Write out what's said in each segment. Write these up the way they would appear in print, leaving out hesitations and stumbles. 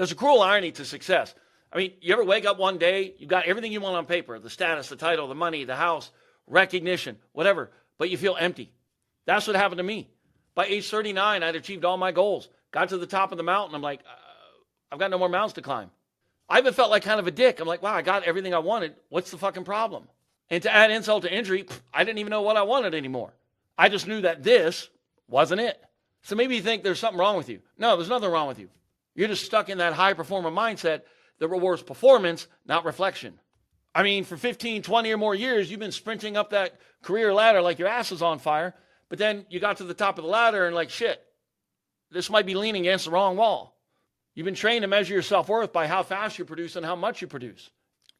There's a cruel irony to success. I mean, you ever wake up one day, you got everything you want on paper, the status, the title, the money, the house, recognition, whatever, but you feel empty. That's what happened to me. By age 39, I'd achieved all my goals. Got to the top of the mountain. I'm like, I've got no more mountains to climb. I even felt like kind of a dick. I'm like, wow, I got everything I wanted. What's the fucking problem? And to add insult to injury, I didn't even know what I wanted anymore. I just knew that this wasn't it. So maybe you think there's something wrong with you. No, there's nothing wrong with you. You're just stuck in that high performer mindset that rewards performance, not reflection. I mean, for 15, 20 or more years, you've been sprinting up that career ladder like your ass is on fire, but then you got to the top of the ladder and like, shit, this might be leaning against the wrong wall. You've been trained to measure your self-worth by how fast you produce and how much you produce.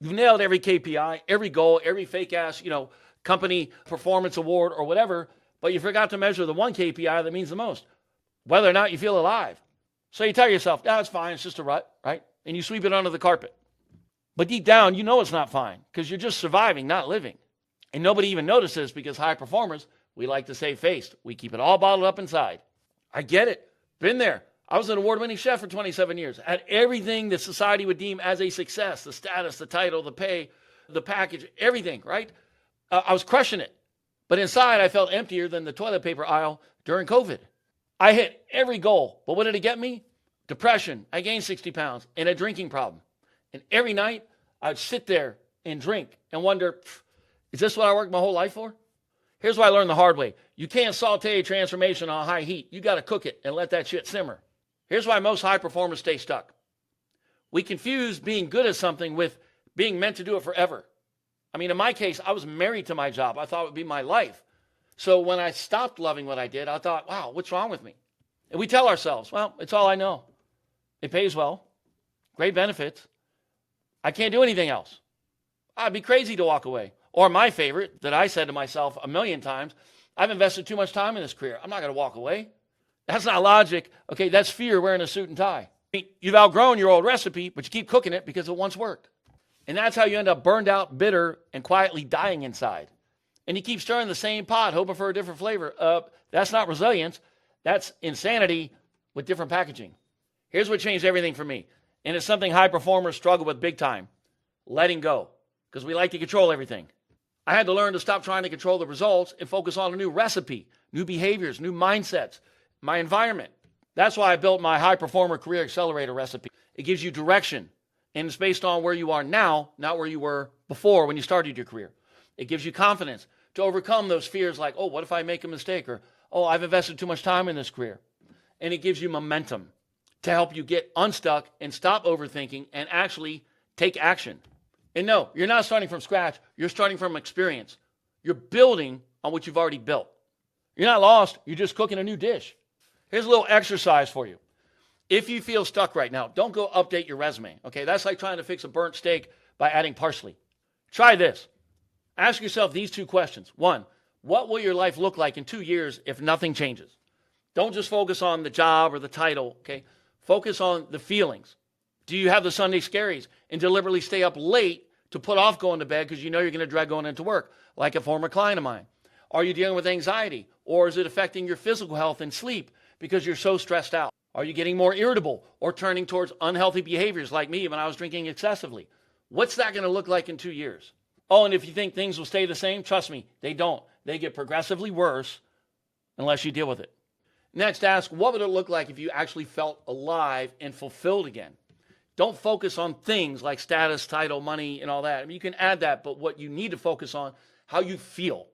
You've nailed every KPI, every goal, every fake ass, company performance award or whatever, but you forgot to measure the one KPI that means the most, whether or not you feel alive. So you tell yourself, it's fine, it's just a rut, right? And you sweep it under the carpet. But deep down, you know it's not fine because you're just surviving, not living. And nobody even notices because high performers, we like to save face. We keep it all bottled up inside. I get it. Been there. I was an award-winning chef for 27 years. Had everything that society would deem as a success, the status, the title, the pay, the package, everything, right? I was crushing it. But inside, I felt emptier than the toilet paper aisle during COVID. I hit every goal. But what did it get me? Depression. I gained 60 pounds and a drinking problem. And every night, I'd sit there and drink and wonder, is this what I worked my whole life for? Here's what I learned the hard way. You can't saute transformation on high heat. You got to cook it and let that shit simmer. Here's why most high performers stay stuck. We confuse being good at something with being meant to do it forever. I mean, in my case, I was married to my job. I thought it would be my life. So when I stopped loving what I did, I thought, wow, what's wrong with me? And we tell ourselves, well, it's all I know. It pays well, great benefits. I can't do anything else. I'd be crazy to walk away. Or my favorite that I said to myself a million times, I've invested too much time in this career. I'm not going to walk away. That's not logic. Okay, that's fear wearing a suit and tie. I mean, you've outgrown your old recipe, but you keep cooking it because it once worked. And that's how you end up burned out, bitter, and quietly dying inside. And you keep stirring the same pot, hoping for a different flavor. That's not resilience. That's insanity with different packaging. Here's what changed everything for me. And it's something high performers struggle with big time. Letting go. Because we like to control everything. I had to learn to stop trying to control the results and focus on a new recipe, new behaviors, new mindsets, my environment. That's why I built my high performer career accelerator recipe. It gives you direction. And it's based on where you are now, not where you were before when you started your career. It gives you confidence to overcome those fears like, oh, what if I make a mistake? Or, oh, I've invested too much time in this career. And it gives you momentum to help you get unstuck and stop overthinking and actually take action. And no, you're not starting from scratch. You're starting from experience. You're building on what you've already built. You're not lost. You're just cooking a new dish. Here's a little exercise for you. If you feel stuck right now, don't go update your resume. Okay, that's like trying to fix a burnt steak by adding parsley. Try this. Ask yourself these two questions. One, what will your life look like in 2 years if nothing changes? Don't just focus on the job or the title, okay? Focus on the feelings. Do you have the Sunday scaries and deliberately stay up late to put off going to bed because you know you're going to dread going into work, like a former client of mine? Are you dealing with anxiety, or is it affecting your physical health and sleep because you're so stressed out? Are you getting more irritable or turning towards unhealthy behaviors like me when I was drinking excessively? What's that going to look like in 2 years? Oh, and if you think things will stay the same, trust me, they don't. They get progressively worse unless you deal with it. Next, ask, what would it look like if you actually felt alive and fulfilled again? Don't focus on things like status, title, money, and all that. I mean, you can add that, but what you need to focus on, how you feel.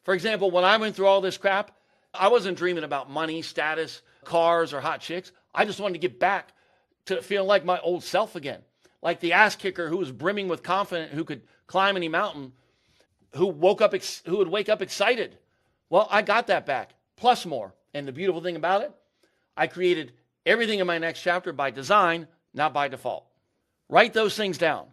For example, when I went through all this crap, I wasn't dreaming about money, status, cars, or hot chicks. I just wanted to get back to feeling like my old self again. Like the ass kicker who was brimming with confidence, who could climb any mountain, who would wake up excited. Well, I got that back, plus more. And the beautiful thing about it, I created everything in my next chapter by design, not by default. Write those things down.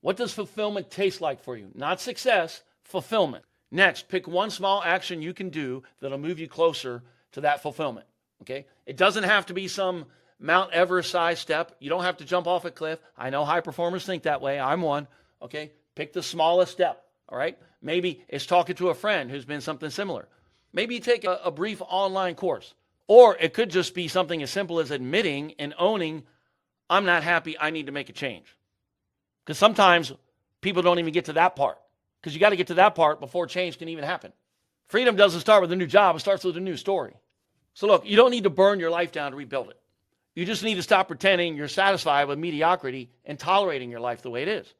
What does fulfillment taste like for you? Not success, fulfillment. Next, pick one small action you can do that'll move you closer to that fulfillment. Okay? It doesn't have to be some Mount Everest-sized step. You don't have to jump off a cliff. I know high performers think that way. I'm one. Okay? Pick the smallest step. All right? Maybe it's talking to a friend who's been something similar. Maybe you take a brief online course. Or it could just be something as simple as admitting and owning I'm not happy. I need to make a change. Because sometimes people don't even get to that part. Because you got to get to that part before change can even happen. Freedom doesn't start with a new job. It starts with a new story. So look, you don't need to burn your life down to rebuild it. You just need to stop pretending you're satisfied with mediocrity and tolerating your life the way it is.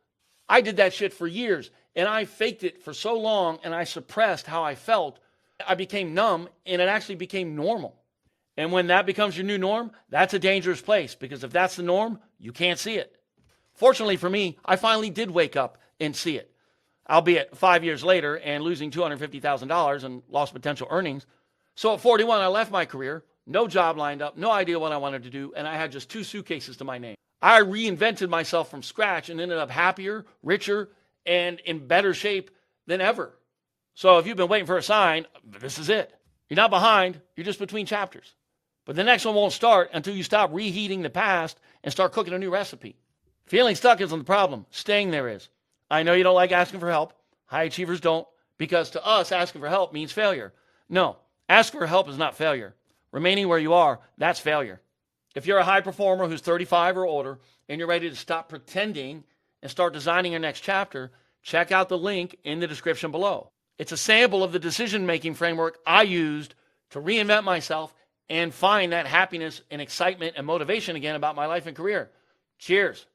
I did that shit for years, and I faked it for so long, and I suppressed how I felt. I became numb, and it actually became normal. And when that becomes your new norm, that's a dangerous place, because if that's the norm, you can't see it. Fortunately for me, I finally did wake up and see it, albeit 5 years later and losing $250,000 and lost potential earnings. So at 41, I left my career, no job lined up, no idea what I wanted to do, and I had just 2 suitcases to my name. I reinvented myself from scratch and ended up happier, richer, and in better shape than ever. So if you've been waiting for a sign, this is it. You're not behind, you're just between chapters. But the next one won't start until you stop reheating the past and start cooking a new recipe. Feeling stuck isn't the problem. Staying there is. I know you don't like asking for help. High achievers don't, because to us, asking for help means failure. No, asking for help is not failure. Remaining where you are, that's failure. If you're a high performer who's 35 or older and you're ready to stop pretending and start designing your next chapter, check out the link in the description below. It's a sample of the decision-making framework I used to reinvent myself and find that happiness and excitement and motivation again about my life and career. Cheers.